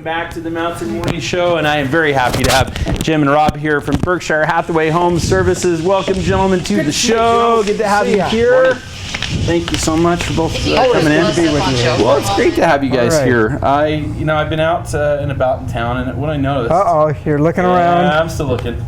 welcome back to the Mountain Morning Show, and I am very happy to have Jim and Rob here from Berkshire Hathaway Home Services. Welcome, gentlemen, to the show. Good to have you here. Thank you so much for both coming in. To be with you. Well, it's great to have you guys here. I've been out and about in town, and what I noticed. You're looking around. Yeah, I'm still looking.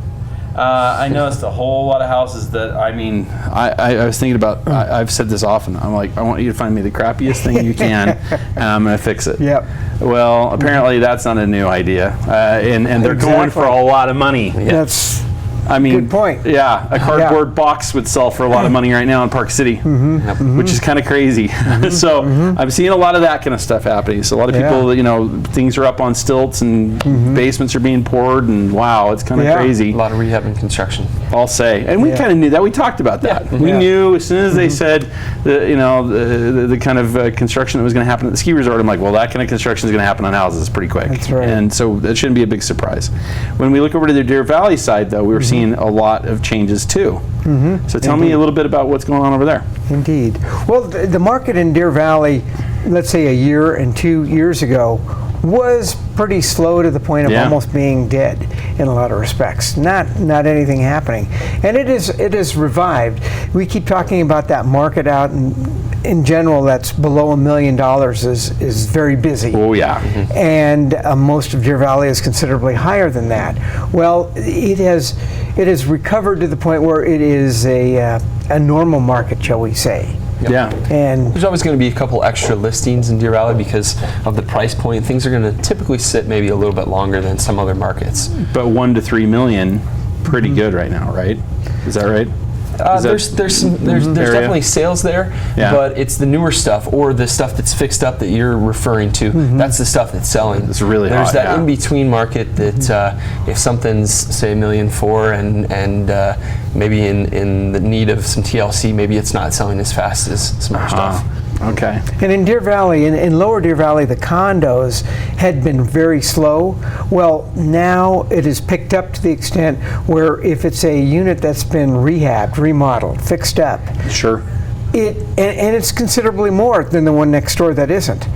I noticed a whole lot of houses that, I was thinking about, I've said this often, I'm like, I want you to find me the crappiest thing you can, and I'm going to fix it. Yep. Well, apparently that's not a new idea, and they're going for a lot of money. That's good point. Yeah, a cardboard box would sell for a lot of money right now in Park City, which is kind of crazy. So I'm seeing a lot of that kind of stuff happening. So a lot of people, things are up on stilts and basements are being poured, and wow, it's kind of crazy. A lot of rehab and construction. I'll say, and we kind of knew that. We talked about that. We knew as soon as they said the kind of construction that was going to happen at the ski resort. I'm like, well, that kind of construction is going to happen on houses pretty quick. That's right. And so that shouldn't be a big surprise. When we look over to the Deer Valley side, though, we were seeing a lot of changes too. So tell me a little bit about what's going on over there. Indeed. Well, the market in Deer Valley, let's say a year and 2 years ago, was pretty slow to the point of almost being dead in a lot of respects. Not anything happening, and it is revived. We keep talking about that market out in general that's below $1 million is very busy. Oh yeah. And most of Deer Valley is considerably higher than that. Well, it has recovered to the point where it is a normal market, shall we say. Yeah. And there's always going to be a couple extra listings in Deer Valley because of the price point. Things are going to typically sit maybe a little bit longer than some other markets. But 1 to 3 million, pretty good right now, right? Is that right? There's definitely sales there, but it's the newer stuff or the stuff that's fixed up that you're referring to. That's the stuff that's selling. It's really There's hot, that in between market that if something's say $1.4 million and maybe in the need of some TLC, maybe it's not selling as fast as some other stuff. Okay. And in Deer Valley, in Lower Deer Valley, the condos had been very slow. Well, now it is picked up to the extent where if it's a unit that's been rehabbed, remodeled, fixed up, Sure. and it's considerably more than the one next door that isn't.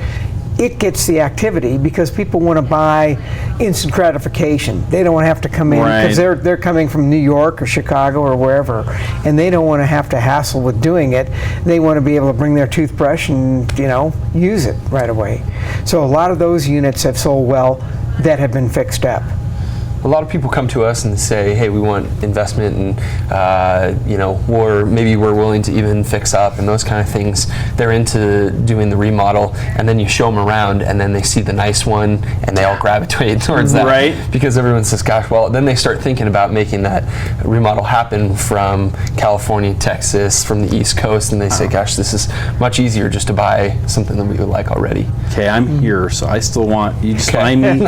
It gets the activity because people want to buy instant gratification. They don't want to have to come in because they're coming from New York or Chicago or wherever, and they don't want to have to hassle with doing it. They want to be able to bring their toothbrush and use it right away. So a lot of those units have sold well that have been fixed up. A lot of people come to us and say, hey, we want investment and, or maybe we're willing to even fix up and those kind of things. They're into doing the remodel, and then you show them around and then they see the nice one and they all gravitate towards that. Right. Because everyone says, gosh, well, then they start thinking about making that remodel happen from California, Texas, from the East Coast, and they say, gosh, this is much easier just to buy something that we would like already. Okay, I'm here, so I still want you just find me.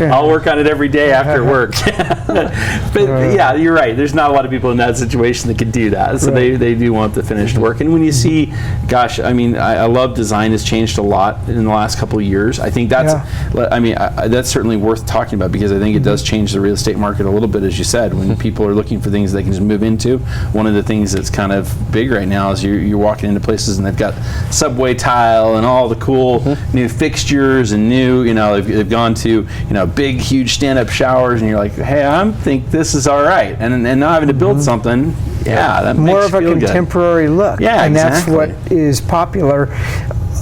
I'll work on it every day after work. But yeah, you're right. There's not a lot of people in that situation that can do that. So they do want the finished work. And when you see, gosh, I love design has changed a lot in the last couple of years. I think that's, that's certainly worth talking about because I think it does change the real estate market a little bit, as you said, when people are looking for things they can just move into. One of the things that's kind of big right now is you're walking into places and they've got subway tile and all the cool new fixtures and new, they've gone to, big, huge stand-up showers, and you're like, hey, I think this is all right, and not having to build something, that more makes of a you feel contemporary good. look, and that's what is popular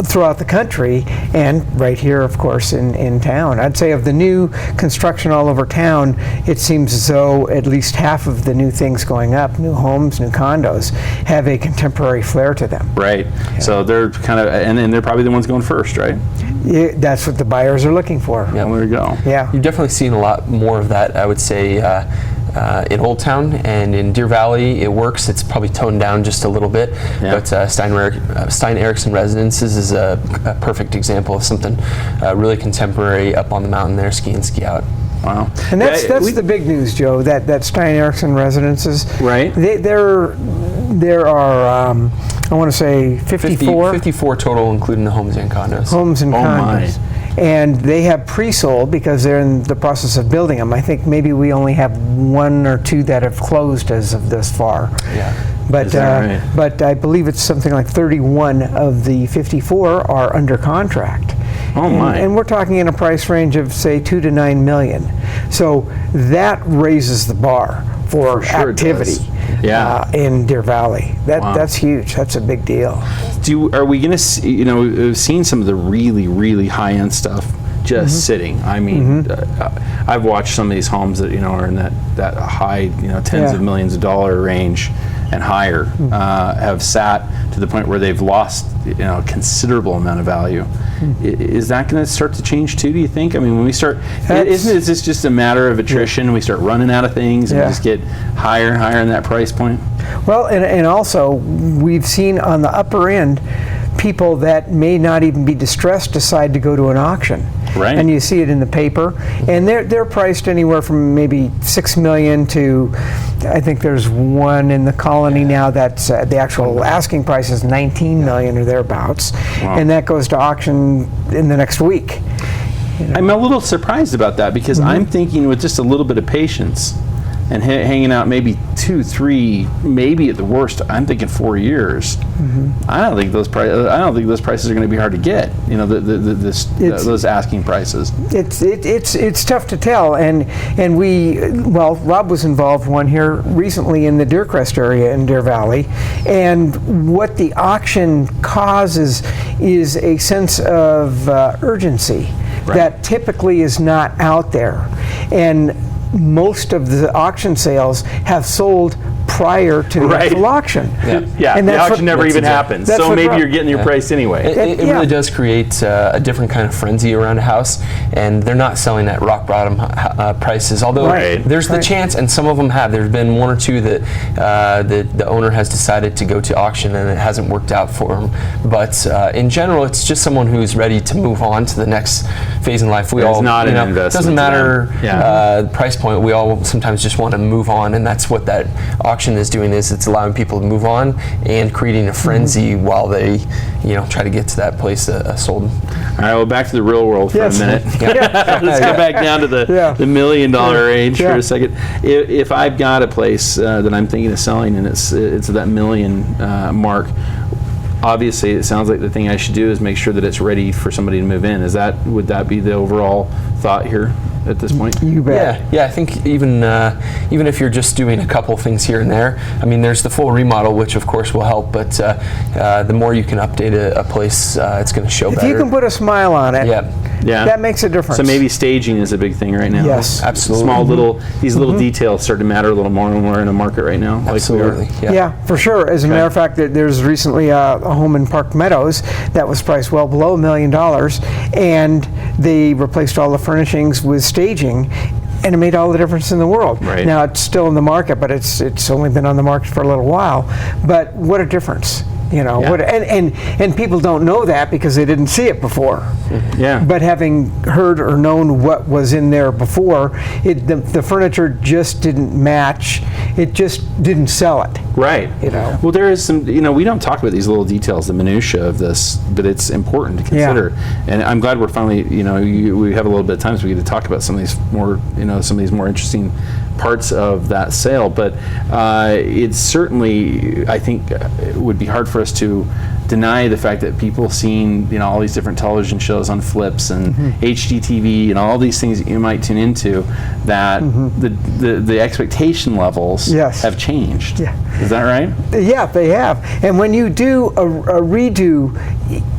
throughout the country and right here, of course, in town. I'd say of the new construction all over town, it seems as though at least half of the new things going up, new homes, new condos, have a contemporary flair to them. Right. Yeah. So they're kind of, and they're probably the ones going first, right? Yeah, that's what the buyers are looking for. Yeah, there we go. Yeah. You've definitely seen a lot more of that, I would say, in Old Town and in Deer Valley. It works. It's probably toned down just a little bit, but Stein Eriksen Residences is a perfect example of something really contemporary up on the mountain there, ski in, ski out. Wow. And that's the big news, Joe, that Stein Eriksen Residences. Right. There are, I want to say 54 total, including the homes and condos. Homes and condos. My. And they have pre-sold because they're in the process of building them. I think maybe we only have 1 or 2 that have closed as of this far. Yeah. But but I believe it's something like 31 of the 54 are under contract. Oh my. And we're talking in a price range of, say, 2 to 9 million. So that raises the bar for sure it activity does. Yeah. in Deer Valley. Wow. That's huge. That's a big deal. Are we going to see, we've seen some of the really, really high-end stuff just sitting. I mean, I've watched some of these homes that, are in that high, tens of millions of dollar range and higher, have sat to the point where they've lost, a considerable amount of value. Is that going to start to change too, do you think? I mean, when we start, isn't this just a matter of attrition? We start running out of things and we just get higher and higher in that price point? Well, and also, we've seen on the upper end, people that may not even be distressed decide to go to an auction. Right. And you see it in the paper, and they're priced anywhere from maybe $6 million to, I think there's one in the Colony now that's the actual asking price is $19 million or thereabouts, and that goes to auction in the next week. I'm a little surprised about that because I'm thinking with just a little bit of patience and hanging out maybe 2, 3, maybe at the worst, I'm thinking 4 years. I don't think those prices are going to be hard to get. Those asking prices. It's tough to tell, and Rob was involved one here recently in the Deercrest area in Deer Valley, and what the auction causes is a sense of urgency that typically is not out there, and most of the auction sales have sold prior to the actual auction. Yeah, and the auction never even happens. So maybe you're getting your price anyway. It really does create a different kind of frenzy around a house, and they're not selling at rock bottom prices. Although there's the chance, and some of them have. There's been 1 or 2 that the owner has decided to go to auction, and it hasn't worked out for them. But in general, it's just someone who's ready to move on to the next phase in life. It's not an investment. It doesn't matter price point. We all sometimes just want to move on, and that's what that auction is doing. Is it's allowing people to move on and creating a frenzy while they, try to get to that place sold. All right, well, back to the real world for a minute. Let's go back down to the $1 million range for a second. If I've got a place that I'm thinking of selling and it's at that $1 million mark, obviously it sounds like the thing I should do is make sure that it's ready for somebody to move in. Would that be the overall thought here at this point? You bet. Yeah, I think even if you're just doing a couple things here and there, I mean, there's the full remodel, which of course will help, but the more you can update a place, it's going to show better. If you can put a smile on it, that makes a difference. So maybe staging is a big thing right now. Yes, absolutely. Small these little details start to matter a little more when we're in a market right now. Absolutely. Yeah, for sure. As a matter of fact, there's recently a home in Park Meadows that was priced well below $1 million, and they replaced all the furnishings with staging, and it made all the difference in the world. Right. Now it's still in the market, but it's only been on the market for a little while. But what a difference. And people don't know that because they didn't see it before. Yeah. But having heard or known what was in there before, the furniture just didn't match. It just didn't sell it. Right. Well, there is some. We don't talk about these little details, the minutia of this, but it's important to consider. And I'm glad we're finally. We have a little bit of time, so we get to talk about some of these more. Some of these more interesting parts of that sale, but it's certainly, I think, it would be hard for us to deny the fact that people seeing all these different television shows on flips and HGTV and all these things that you might tune into, that the expectation levels have changed. Is that right? Yeah, they have. And when you do a redo,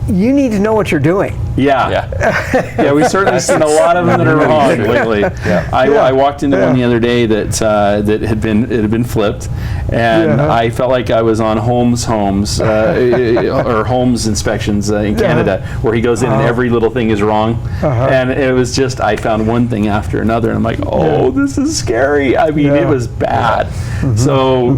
you need to know what you're doing. Yeah, we've certainly seen a lot of them that are wrong lately. I walked into one the other day that had been flipped, and I felt like I was on Homes or Homes inspections in Canada, where he goes in and every little thing is wrong, and it was just, I found one thing after another, and I'm like, this is scary. I mean, it was bad. So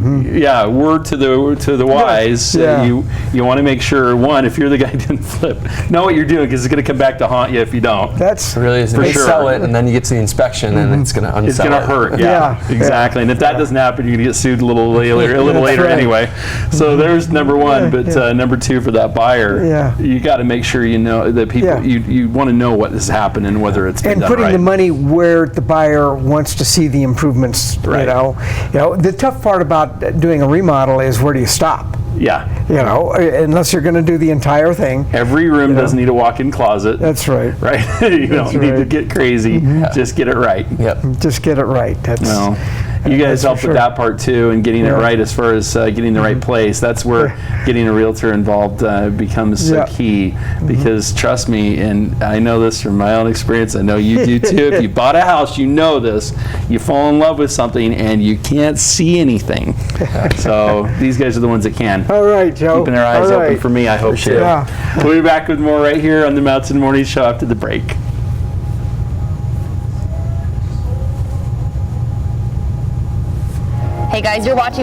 word to the wise. You want to make sure, one, if you're the guy who didn't flip, know what you're doing, because it's going to come back to haunt you if you don't. That's really is. They sell it, and then you get to the inspection, and it's going to unsell it. It's going to hurt. Yeah, exactly. And if that doesn't happen, you're going to get sued a little later anyway. So there's number one. But number two, for that buyer, you got to make sure you know that people. You want to know what has happened and whether it's been and done putting right. the money where the buyer wants to see the improvements. Right. The tough part about doing a remodel is, where do you stop? Yeah. You know, unless you're going to do the entire thing. Every room doesn't need a walk-in closet. That's right. Right? You don't need to get crazy. Just get it right. Yep. Just get it right. That's. Well, you guys That's for help sure. with that part too, and getting it right as far as getting the right place. That's where getting a realtor involved becomes Yeah. key. Because trust me, and I know this from my own experience. I know you do too. If you bought a house, you know this. You fall in love with something and you can't see anything. So these guys are the ones that can. All right, Joe. Keeping their eyes All open right. for me, I hope too. Yeah. We'll be back with more right here on the Mountain Morning Show after the break. Hey guys, you're watching